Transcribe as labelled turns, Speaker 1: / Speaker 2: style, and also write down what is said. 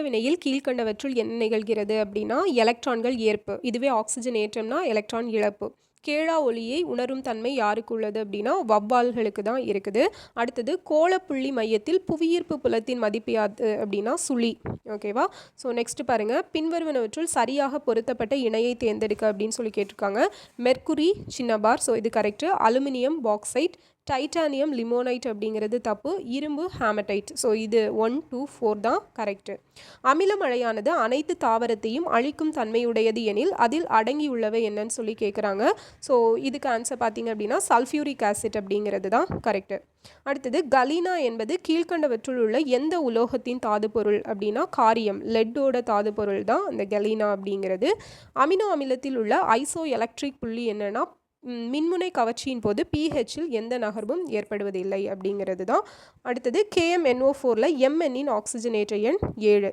Speaker 1: வினையில் கீழ்க்கண்டவற்றுள் என்ன நிகழ்கிறது அப்படின்னா எலக்ட்ரான்கள் ஏற்பு. இதுவே ஆக்சிஜன் ஏற்றம்னா எலக்ட்ரான் இழப்பு. கேழா ஒளியை உணரும் தன்மை யாருக்கு உள்ளது அப்படின்னா வவ்வால்களுக்கு தான் இருக்குது. அடுத்தது கோளப்புள்ளி மையத்தில் புவியீர்ப்பு புலத்தின் மதிப்பு யாது அப்படின்னா சுழி. ஓகேவா? ஸோ நெக்ஸ்ட் பாருங்க, பின்வருவனவற்றுள் சரியாக பொருத்தப்பட்ட இணையை தேர்ந்தெடுக்க அப்படின்னு சொல்லி கேட்டிருக்காங்க. மெர்க்குரி சின்ன பார், ஸோ இது correct. Aluminium bauxite, titanium limonite அப்படிங்கிறது தப்பு. இரும்பு ஹேமடைட், ஸோ இது 1, 2, 4 தான் கரெக்டு. அமிலமழையானது அனைத்து தாவரத்தையும் அழிக்கும் தன்மையுடையது எனில் அதில் அடங்கியுள்ளவை என்னன்னு சொல்லி கேட்குறாங்க. ஸோ இதுக்கு ஆன்சர் பார்த்தீங்க அப்படின்னா சல்ஃபியூரிக் ஆசிட் அப்படிங்கிறது தான் கரெக்டு. அடுத்தது கலீனா என்பது கீழ்கண்டவற்றுள் உள்ள எந்த உலோகத்தின் தாது பொருள் அப்படின்னா காரியம், லெட்டோட தாது பொருள் தான் இந்த கலீனா அப்படிங்கிறது. அமினோ அமிலத்தில் உள்ள ஐசோ எலக்ட்ரிக் புள்ளி என்னன்னா மின்முனை கவர்ச்சியின் போது pHல் எந்த நகர்வும் ஏற்படுவதில்லை அப்படிங்கிறது தான். அடுத்தது KMNO4ல் MNஇன் ஆக்சிஜனேற்ற எண் 7.